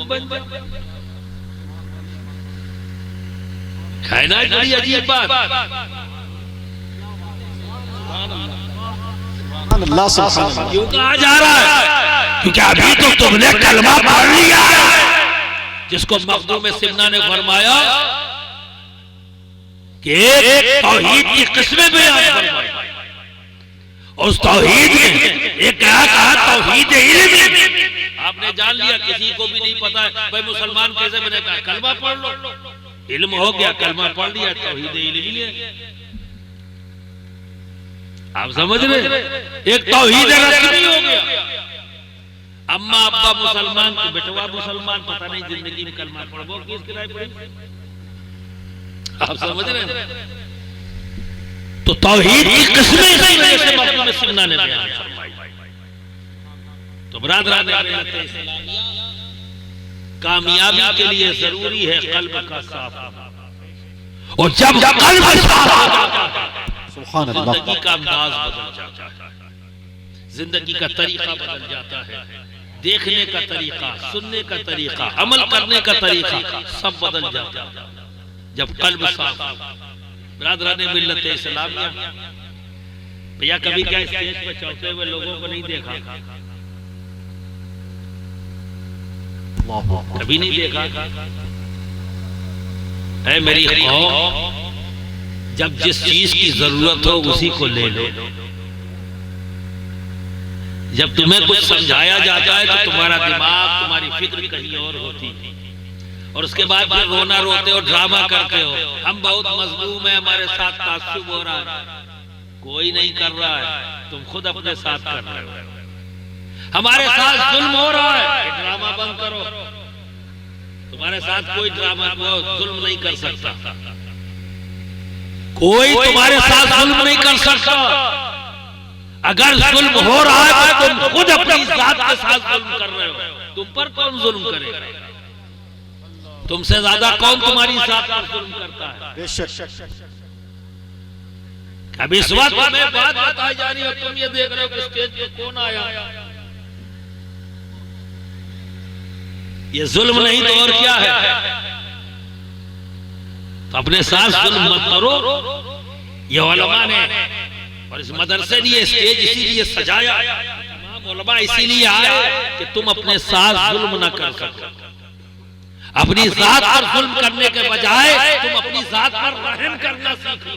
मोमिन बन जाओ। है ना बड़ी अजीब बात। क्यों कहा जा रहा है? क्योंकि अभी तो तुमने कलमा पढ़ लिया है, जिसको मखदूम सिमना ने फरमाया कि एक तौहीद की किस्में बयान फरमाई, उस तौहीद में एक कहा तौहीद इल्म। आपने जान लिया, किसी को भी नहीं पता है भाई मुसलमान कैसे बनेगा, कलमा पढ़ लो, इल्म हो गया, कलमा पढ़ लिया, तौहीद इल्मी है। आप समझ रहे? एक तौहीद रस्मी हो गया। अम्मा अब्बा मुसलमान तो बेटवा मुसलमान, पता नहीं जिंदगी में कलमा पढ़ो किस किराए पड़ी। आप समझ रहे? तो तौहीद की किस्में इसी वजह से मखदूम सिमना ने बयान फरमाई। तो बरादरान इस्लामिया, कामयाबी के लिए जरूरी है कल्ब का साफ होना, और जब कल्ब साफ हो जाता है जिंदगी का अंदाज बदल जाता है, जिंदगी का तरीका बदल जाता है, देखने का तरीका, सुनने का तरीका, अमल करने का तरीका सब बदल जाता है जब कल्ब साफ हो। बरादरान मिल्लत इस्लामिया, भैया कभी क्या स्टेज पे चलते हुए लोगों को नहीं देखा? कभी नहीं देखा? है मेरी कौम, जब जिस चीज की जरूरत हो उसी को ले लो। जब तुम्हें कुछ समझाया जाता है तो तुम्हारा दिमाग, तुम्हारी फिक्र कहीं और होती है, और उसके बाद फिर रोना रोते हो, ड्रामा करते हो, हम बहुत मजलूम है, हमारे साथ तासुब हो रहा है। कोई नहीं कर रहा है, तुम खुद अपने साथ कर रहे हो। हमारे साथ जुल्म हो रहा है, ड्रामा बंद करो। तुम्हारे साथ कोई ड्रामा जुल्म नहीं कर सकता, कोई तुम्हारे साथ जुल्म नहीं कर सकता। अगर जुल्म हो रहा है तो तुम खुद अपनी जात के साथ जुल्म कर रहे हो। तुम पर कौन जुल्म करेगा? तुमसे ज्यादा कौन तुम्हारी जात पर जुल्म करता है? अब इस वक्त हमें बात बताई जा रही है, तुम ये देख रहे हो कि स्टेज पे कौन आया। ये जुल्म नहीं तो और क्या है? तो अपने साथ जुल्म मत करो। ये उलमा ने और इस मदरसे ने ये स्टेज इसीलिए सजाया, तमाम उलमा इसीलिए आए कि तुम अपने साथ जुल्म न कर सको। अपनी जात पर जुल्म करने के बजाय तुम अपनी जात पर रहम करना सीख लो।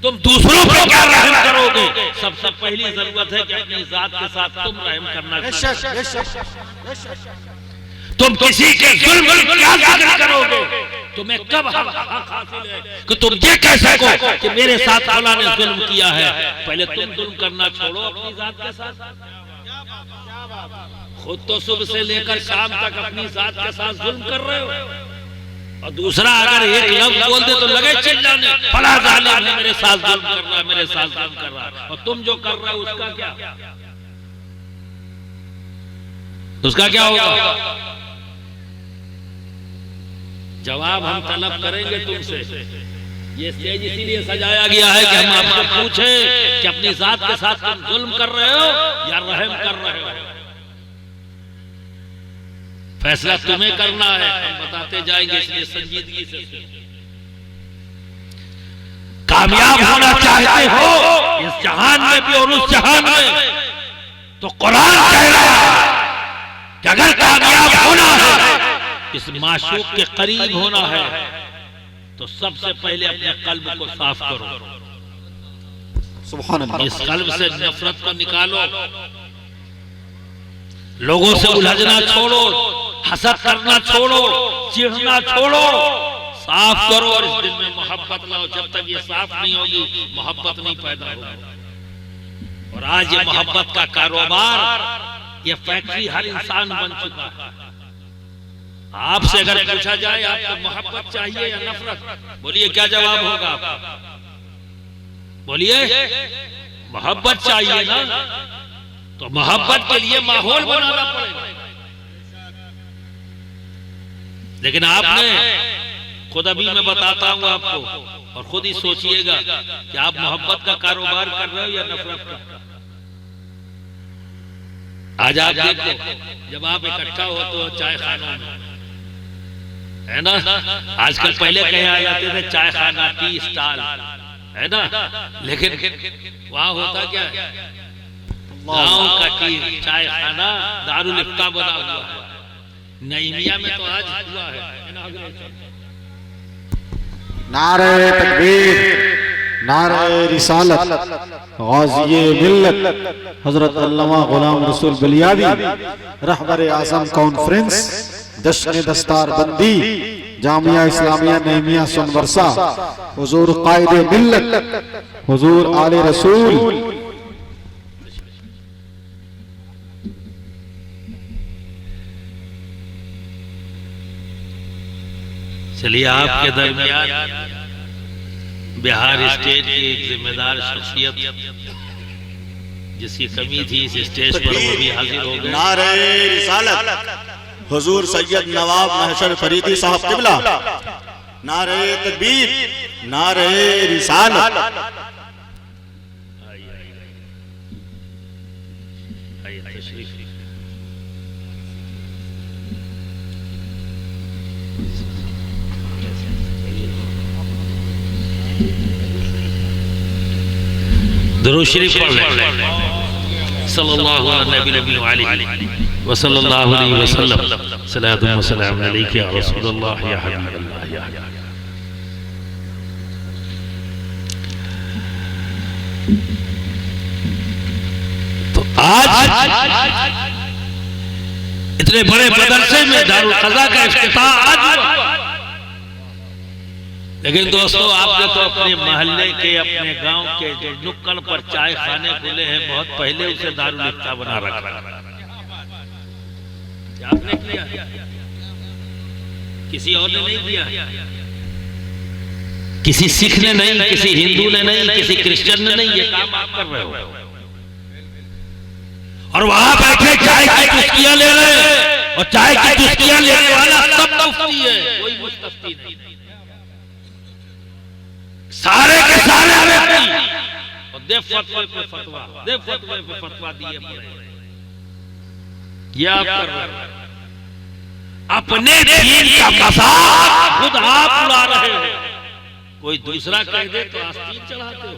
तुम दूसरों पर क्या रहम करोगे? सबसे पहली जरूरत है कि अपनी जात के साथ तुम रहम करना। तुम किसी के जुल्म की क्या जिक्र करोगे? तुम्हें कब हक हासिल है कि तुम ये कह सको कि मेरे साथ फलां ने जुल्म किया है? पहले तुम जुल्म करना छोड़ो अपनी जात के साथ। खुद तो सुबह से लेकर शाम तक अपनी जात के साथ जुल्म कर रहे हो, और दूसरा अगर एक लफ्ज बोल दे तो लगे चिल्लाने, फलां जालिम है मेरे साथ जुल्म कर रहा है, मेरे साथ जुल्म कर रहा है। और तुम जो कर रहे हो उसका क्या? उसका क्या होगा? जवाब हम तलब करेंगे तुमसे। ये स्टेज इसीलिए सजाया गया है कि हम आपसे पूछें कि अपनी जात के साथ तुम जुल्म कर रहे हो या रहम कर रहे हो। फैसला तुम्हें करना है, हम बताते जाएंगे, इसलिए संजीदगी से। कामयाब होना चाहते हो इस जहान में भी और उस जहान में, तो कुरान कह रहा है कि अगर कामयाब होना है, इस माशूक के करीब होना है, तो सबसे पहले अपने कल्ब को साफ करो। सुभान अल्लाह। इस कल्ब से नफरत को निकालो, लोगों से उलझना छोड़ो, हसद करना छोड़ो, चिढ़ना छोड़ो, साफ करो और इस दिल में मोहब्बत लाओ। जब तक ये साफ नहीं होगी, मोहब्बत नहीं पैदा होगी। और आज ये मोहब्बत का कारोबार, ये फैक्ट्री हर इंसान बन चुका है। आपसे अगर पूछा जाए आपको मोहब्बत चाहिए या नफरत, बोलिए क्या जवाब होगा आपका? बोलिए मोहब्बत चाहिए ना, तो मोहब्बत के लिए माहौल बनाना पड़ेगा। लेकिन आपने खुद, अभी मैं बताता हूं आपको, और खुद ही सोचिएगा कि आप मोहब्बत का कारोबार कर रहे हो या नफरत का। आज आप देखो, जब आप इकट्ठा हो तो चाय खानों में, है ना, आजकल पहले कहीं आ जाते थे चाय खाना, टी स्टॉल, है ना, लेकिन वहां होता क्या है, गांव का टी चाय खाना दारुल इफ्ता बना हुआ है। नईमिया में तो आज हुआ है नारे तकबीर, नारे रिसालत, गाज़िये मिल्लत हजरत अल्लामा गुलाम रसूल बलियावी रहबर आज़म कॉन्फ्रेंस जश्न दस्तार बंदी जामिया इस्लामिया नईमिया सोनबरसा, हुजूर कायदे मिल्लत हुजूर आले रसूल। चलिए, आपके दरमियान बिहार स्टेट की एक जिम्मेदार शख्सियत जिसकी कमी थी इस स्टेज पर, वो भी हाजिर हो गए। नारे रिसालत हुजूर सैयद नवाब महशर फरीदी साहब किबला, नारे तकबीर, नारे रिसालत। दुरूद शरीफ पढ़ लें, सल्लल्लाहु अलैहि व सल्लल्लाहु अलैहि वसल्लम, सलातु व सलाम अलैका या रसूलल्लाह या हबीबल्लाह या। तो आज इतने बड़े मदरसे में दारुल क़ज़ा का इफ्तिताह आज हुआ, लेकिन दोस्तों आपने तो अपने मोहल्ले के, अपने गांव के जो नुक्कड़ पर चाय खाने खुले हैं, बहुत पहले उसे दारुल इफ्ता बना रखा। आपने किया, किसी और ने नहीं किया, किसी सिख ने नहीं, किसी हिंदू ने नहीं, किसी क्रिश्चियन ने नहीं, ये काम आप कर रहे हो। और वहां बैठे चाय की चुस्कियां ले रहे हैं, और चाय की चुस्कियां लेने वाला सब मुफ्ती है, कोई मुस्तफ्ती नहीं। सारे के सारे और दे फतवे पे फतवा, दे फतवे पे फतवा दिए पड़े। ये आप कर रहे हैं, अपने दीन का मजाक खुद आप उड़ा रहे हो। कोई दूसरा कह दे तो आस्तीन चढ़ाते हो,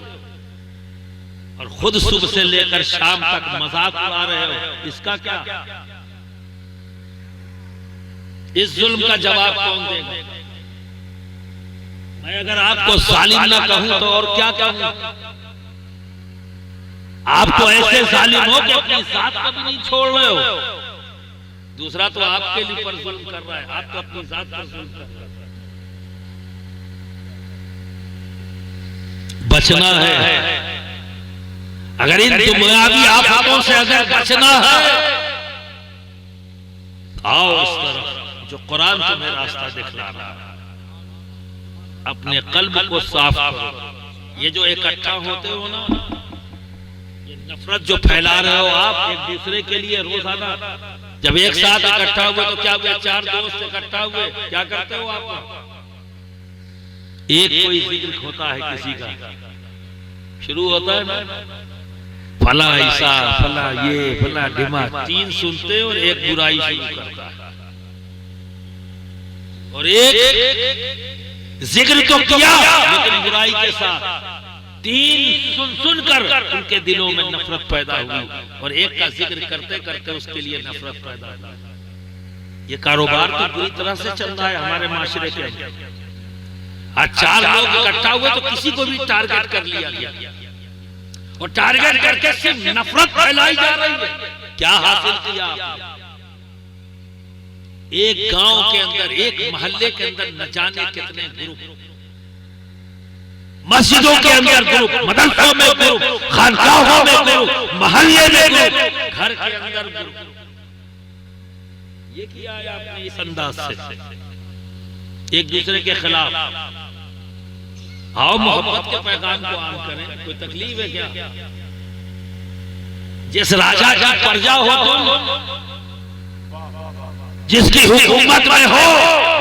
और खुद सुबह से लेकर शाम तक मजाक उड़ा रहे हो। इसका क्या, इस जुल्म का जवाब कौन देगा? मैं अगर आपको जालिम ना कहूं तो और क्या कहूं? आप तो ऐसे जालिम हो कि अपनी जात को भी नहीं छोड़ रहे हो। दूसरा तो आपके लिए पर जुल्म कर रहा है, आप तो अपनी जात पर जुल्म कर रहे हैं। बचना है, अगर इन दुनियावी आफतों से अगर बचना है, आओ इस तरफ जो कुरान तुम्हें रास्ता दिखला रहा है। अपने कल्ब को साफ करो। ये जो इकट्ठा होते हो ना, ये नफरत जो फैला रहे हो आप एक दूसरे के लिए रोजाना, जब एक साथ इकट्ठा हुए तो क्या हुआ, चार दोस्त इकट्ठा हुए, क्या करते हो आप? एक कोई जिक्र होता है किसी का, शुरू होता है ना, फला ऐसा, फला ये, फला डिमा, तीन सुनते और एक बुराई शुरू करता है, और एक जिक्र तो किया लेकिन बुराई के साथ। तीन सुन सुनकर उनके दिलों में नफरत पैदा हुई, और एक का जिक्र करते करते उसके लिए नफरत पैदा हुई। ये कारोबार तो बुरी तरह से चल रहा है हमारे माशरे के अंदर। आज चार लोग इकट्ठा हुए तो किसी को भी टारगेट कर लिया गया, और टारगेट करके सिर्फ नफरत फैलाई जा रही है। क्या हासिल किया आपने? एक गांव के अंदर, एक मोहल्ले के अंदर न जाने कितने ग्रुप, मस्जिदों के अंदर ग्रुप, मदरसों में ग्रुप, खानकाहों में ग्रुप, मोहल्ले में ग्रुप, घर के अंदर ग्रुप। ये किया है आपने इस अंदाज से एक दूसरे के खिलाफ। आओ मोहब्बत के पैगाम को आम करें, कोई तकलीफ है क्या? जिस राजा का प्रजा हो तुम, जिसकी हुकूमत में हो,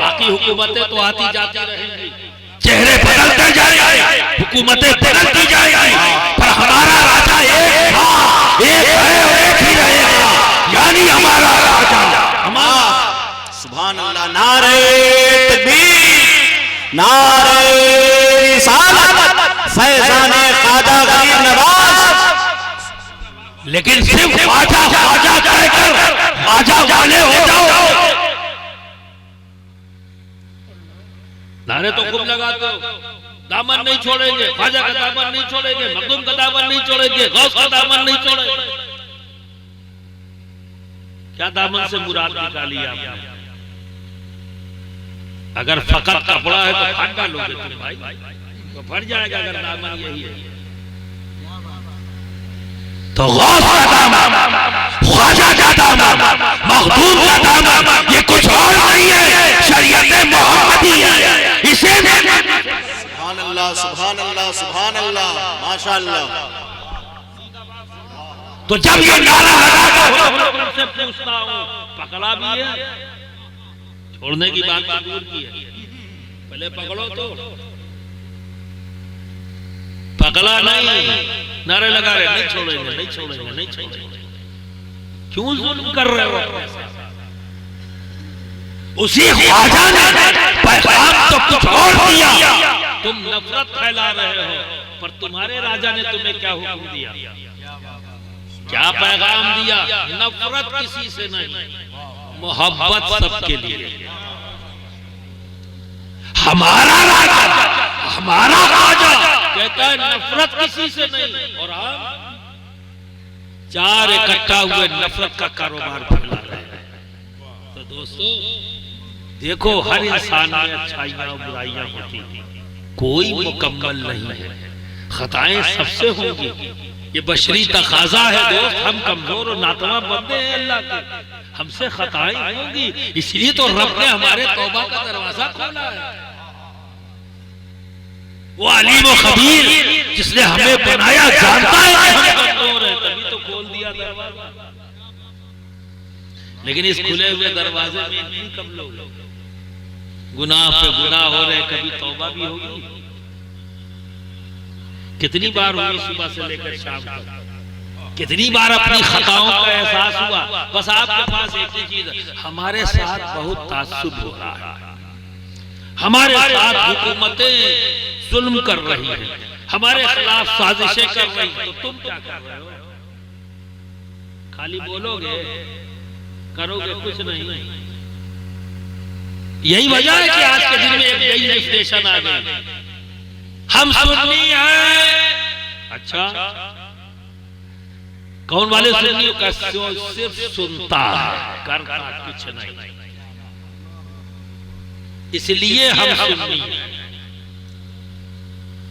बाकी हुकूमतें तो आती जाती रहेंगी, चेहरे बदलते जाएंगे, हुकूमतें बदलती जाएंगी, पर हमारा राजा एक था, एक है और एक ही रहेगा। यानी हमारा राजा, हमारा। सुभान अल्लाह। नारे तकबीर, नारे रिसालत, फैजाने ख्वाजा गरीब नवाज। लेकिन सिर्फ ख्वाजा ख्वाजा कहकर ख्वाजा वाले हो जाओ। नारे तो खूब लगाते हो, दामन नहीं छोड़ेंगे, ख्वाजा का दामन नहीं छोड़ेंगे, मखदूम का दामन नहीं छोड़ेंगे, गौस का दामन नहीं छोड़ेंगे। क्या दामन से मुराद निकाली आपने? अगर फकत कपड़ा है तो फाड़ डालोगे तुम भाई, तो फट जाएगा अगर दामन यही है। तो गौस का दामन, ख्वाजा का दामन, मखदूम का दामन, ये कुछ और नहीं है, शरीयत मोहम्मदी है। इसे सुभान अल्लाह, सुभान अल्लाह, सुभान अल्लाह, माशाअल्लाह। तो जब ये नारा लगा तो तुमसे पूछता हूँ, पकड़ा भी है? छोड़ने की बात तो दूर की है, पहले पकड़ो तो। पकड़ा नहीं, नारे लगा रहे नहीं छोड़ेंगे, नहीं छोड़ेंगे, नहीं छोड़ेंगे। क्यों जुल्म कर रहे हो? उसी ख्वाजा ने पैगाम तो कुछ और दिया, तुम नफरत फैला रहे हो, पर तुम्हारे राजा ने तुम्हें क्या हुक्म दिया? क्या पैगाम दिया? नफरत किसी से नहीं, मोहब्बत सबके लिए। हमारा राजा, हमारा राजा कहता है नफरत किसी से नहीं, और हम चार इकट्ठा हुए नफरत का कारोबार फैला रहे हैं। तो दोस्तों देखो, हर इंसान में अच्छाइयां और बुराइयां होती हैं, कोई मुकम्मल नहीं है, खताएं सबसे होंगी, ये बशरी तकाजा है दोस्त। हम कमजोर और नातवा बंदे हैं अल्लाह के, हमसे खताएं होंगी, इसलिए तो रब ने हमारे तौबा का दरवाजा खोला है। वो अलीम व खबीर जिसने हमें बनाया जानता है कि हम कमजोर हैं, तभी तो खोल दिया दरवाजा। लेकिन इस खुले हुए दरवाजे में इतनी कम लोग, गुनाह पे गुनाह हो रहे, कभी तौबा भी होगी? कितनी बार हुई सुबह से लेकर शाम तक, कितनी बार अपनी खताओं का एहसास हुआ? बस आपके पास एक ही चीज है, हमारे साथ बहुत तासुब हो रहा है, हमारे साथ हुकूमतें जुल्म कर रही हैं, हमारे खिलाफ साजिशें कर रही हैं, तो तुम क्या कर रहे हो? खाली बोलोगे, करोगे कुछ नहीं। यही वजह है कि आज के दिन में एक नई डेफिनेशन आ गई, हम सुन्नी हैं। अच्छा, कौन वाले सुन्नियों का? सिर्फ सुनता है, करता कुछ नहीं, इसलिए हम सुन्नी हैं।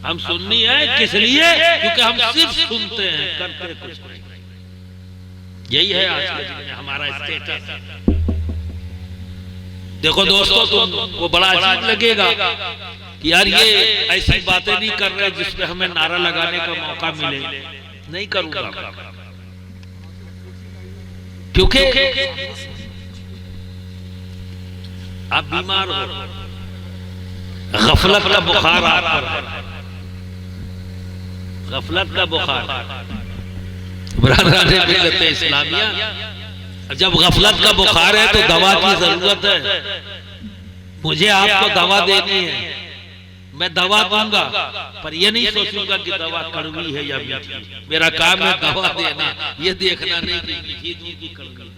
हम सुन्नी हैं किस लिए? क्योंकि हम सिर्फ सुनते हैं, करते कुछ नहीं। यही है आज के दिन में हमारा स्टेटस। देखो दोस्तों, तुमको बड़ा अजीब लगेगा कि यार ये ऐसी बातें नहीं कर रहे जिसमें हमें नारा लगाने का मौका मिले। नहीं करूंगा, क्योंकि आप बीमार हो, गफलत का बुखार आप पर है, गफलत का बुखार। बरादरान मिल्लत इस्लामिया, जब गफलत का बुखार है तो दवा की जरूरत है। मुझे आपको दवा देनी है, मैं दवा दूंगा, पर ये नहीं सोचूंगा कि दवा कड़वी है या मीठी। मेरा काम है दवा देना, ये देखना नहीं कि मीठी दूं कि कड़वी।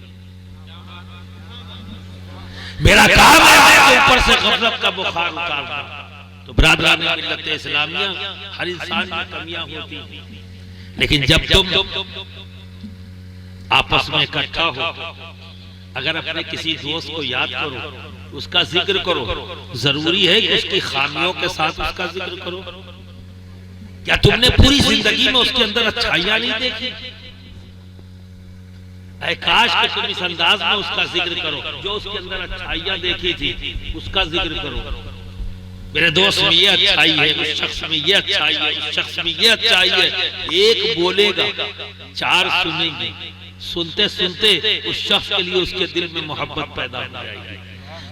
मेरा काम है आपके ऊपर से गफलत का बुखार उतारना। तो बरादरान मिल्लत इस्लामिया, हर इंसान में कमियां होती हैं, लेकिन जब तुम आपस में इकट्ठा हो, अगर अपने किसी दोस्त को याद करो, उसका जिक्र करो, जरूरी है कि उसकी खामियों के साथ उसका जिक्र करो। क्या तुमने पूरी जिंदगी में उसके अंदर अच्छाइयां नहीं देखी? ऐ काश कि तुम इस अंदाज में उसका जिक्र करो, जो उसके अंदर अच्छाइयां देखी थी उसका जिक्र करो। मेरे दोस्त में ये अच्छाई है, उस शख्स में ये अच्छाई है, उस शख्स में ये अच्छाई है। एक बोलेगा, चार सुनेंगे, सुनते सुनते उस शख्स के लिए उसके दिल में मोहब्बत पैदा हो जाएगी,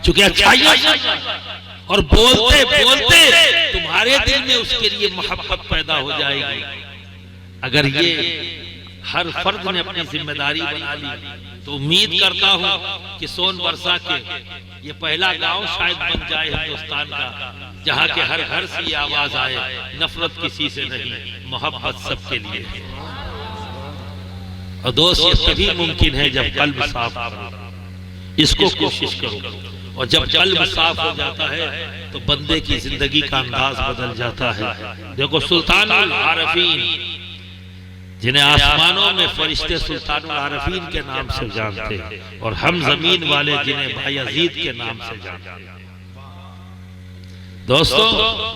क्योंकि अच्छाइयां, और बोलते बोलते तुम्हारे दिल में उसके लिए मोहब्बत पैदा हो जाएगी। अगर ये हर फर्द ने अपनी जिम्मेदारी बना ली तो उम्मीद करता हूं कि सोन वर्षा के ये पहला गांव शायद बन जाए हिंदुस्तान का, जहां के हर घर से ये आवाज आए, नफरत किसी से नहीं, मोहब्बत सबके लिए है। और दोस्त ये तभी मुमकिन है जब कल्ब साफ हो, इसको कोशिश करो। और जब कल्ब साफ हो जाता है तो बंदे की जिंदगी का अंदाज बदल जाता है। देखो सुल्तानुल आरफीन, जिन्हें आसमानों में फरिश्ते सुल्तानुल आरफीन के नाम से जानते हैं, और हम जमीन वाले जिन्हें बायजीद के नाम से जानते हैं। दोस्तों,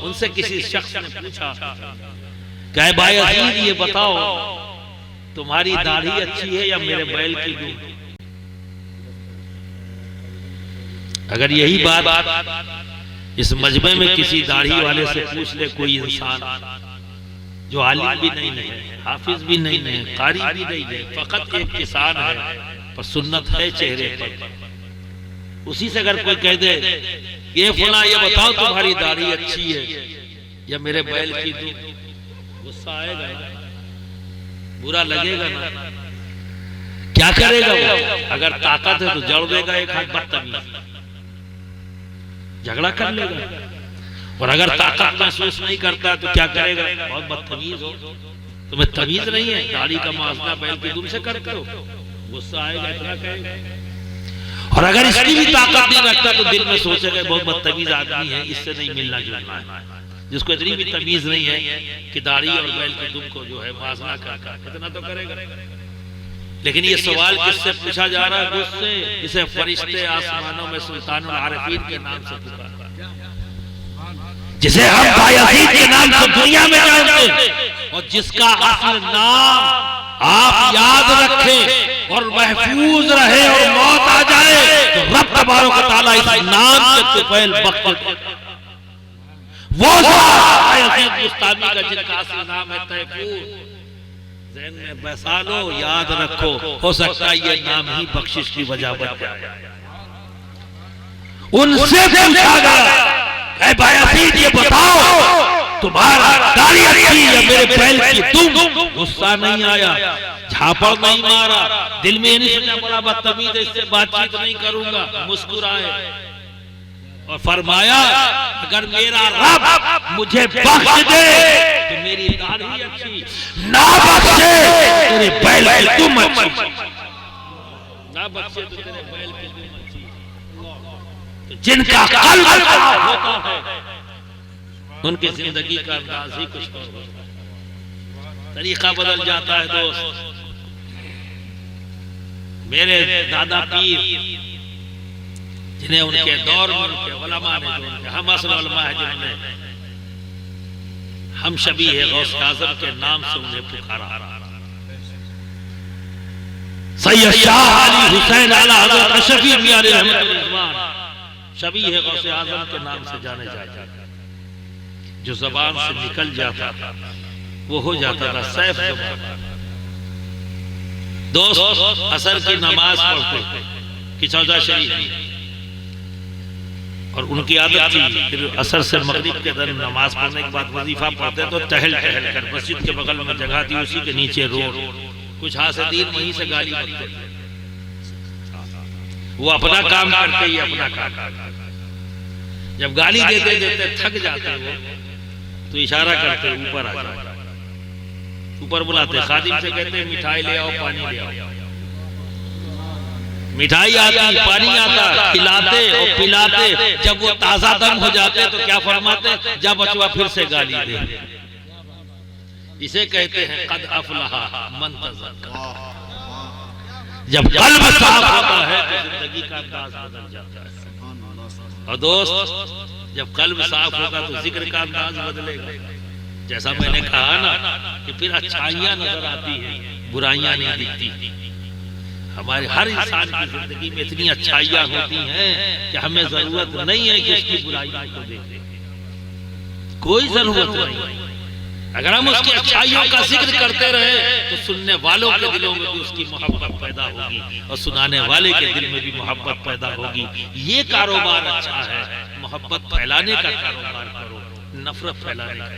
उनसे किसी शख्स ने पूछा, क्या बायजीद ये बताओ तुम्हारी दाढ़ी अच्छी है या मेरे बैल की दूध? अगर यही बात इस मजमे में किसी दाढ़ी वाले से पूछ ले कोई इंसान जो आलिम भी नहीं है, हाफिज भी नहीं है, कारी भी नहीं है, फकत एक किसान है पर सुन्नत है चेहरे पर, उसी से अगर कोई कह दे ये फला ये बताओ तुम्हारी दाढ़ी अच्छी है या मेरे बैल की दूध, गुस्सा आएगा, बुरा लगेगा ना? क्या करेगा वो? अगर ताकत है तो जड़ देगा एक हाथ, बदतमीज झगड़ा कर लेगा। और अगर ताकत महसूस नहीं करता तो क्या करेगा? बहुत बदतमीज हो, तुम्हें तमीज नहीं है, दाढ़ी का मुआवजा बैल की दूध से करते हो, गुस्सा आएगा, इतना कहेगा। और अगर इसकी भी ताकत नहीं रखता तो दिल में सोचेगा बहुत बदतमीज आदमी है, इससे नहीं मिलना जुलना है। जिसको इतनी भी तमीज नहीं है कि दाढ़ी और बैल की दूध को जो है मुआवजा करता, इतना तो करेगा। लेकिन ये सवाल किससे पूछा जा रहा है? गुस्से, इसे फरिश्ते आसमानों में सुल्तानुल आरफीन के नाम से पुकारा, जिसे हम बायजीद के नाम से दुनिया में जानते हैं, और जिसका असल नाम आप याद रखें और महफूज रहे और मौत आ जाए तो रब तबारक व तआला इस नाम से तुफैल बख्श, वो बायजीद बुस्तामी का जिनका असल नाम है तैफूर, ज़हन में बसा लो, याद रखो, हो सकता है ये नाम ही बख्शिश की वजह बन जाए। उनसे पूछा गया, ऐ बायजीद ये बताओ तुम्हारा दाढ़ी अच्छी या मेरे बैल की तुम? गुस्सा नहीं आया, झापड़ नहीं मारा, दिल में नहीं सोचा बड़ा बदतमीज है, इससे बातचीत नहीं करूंगा, मुस्कुराए और फरमाया अगर मेरा रब मुझे बख्श दे तो मेरी दाढ़ी अच्छी, ना बख्शे तेरे बैल की तुम अच्छी, ना बख्शे तो तेरे बैल की तुम अच्छी। तो जिनका कल्ब साफ होता है उनकी जिंदगी का अंदाज ही कुछ और होता है, तरीका बदल जाता है। दोस्त, मेरे दादा पीर जिन्हें उनके दौर में उनके उलमा ने, जो उनके हम असल उलमा है, जिन्होंने हम शबीह गौस आज़म के नाम से उन्हें पुकारा, सैयद शाह अली हुसैन आला हज़रत अशरफी मियां रहमतुल रिज़वान, शबीह गौस आज़म के नाम से जाने जाते, जो ज़बान से निकल जाता था वो हो जाता था सैफ ज़बान। दोस्त, असर की नमाज पढ़ते कि चौदह शरीफ, और उनकी आदत थी फिर असर से मगरिब के दर नमाज पढ़ने के बाद वजीफा पढ़ते तो टहल टहल कर, मस्जिद के बगल में जगह थी, उसी के नीचे रोड, कुछ हासिदीन वहीं से गाली बकते, वो अपना काम करते ही अपना काम, जब गाली देते देते थक जाते वो तो इशारा करते ऊपर आ जाओ, ऊपर बुलाते, खादिम से कहते मिठाई ले आओ, पानी ले आओ, मिठाई आती, पानी आता, खिलाते और पिलाते, जब वो ताजा दम हो जाते तो क्या फरमाते, जब बचवा फिर से गाली दे। इसे कहते हैं कद अफलहा मन तज़क्का। जब कल्ब साफ होता है तो जिंदगी का अंदाज बदल जाता है। और दोस्त, जब कल्ब साफ होगा तो जिक्र का अंदाज बदलेगा। जैसा मैंने कहा ना कि फिर अच्छाइयां नजर आती है, बुराइयां नहीं दिखती। हमारे हर इंसान की जिंदगी में इतनी अच्छाइयां होती हैं कि हमें जरूरत नहीं है कि उसकी बुराइयों को देखें, कोई जरूरत नहीं। अगर हम उसकी अच्छाइयों का जिक्र करते रहे तो सुनने वालों के दिलों में भी उसकी मोहब्बत पैदा होगी और सुनाने वाले के दिल में भी मोहब्बत पैदा होगी। ये कारोबार अच्छा है, मोहब्बत फैलाने का कारोबार करो, नफरत फैलाने का।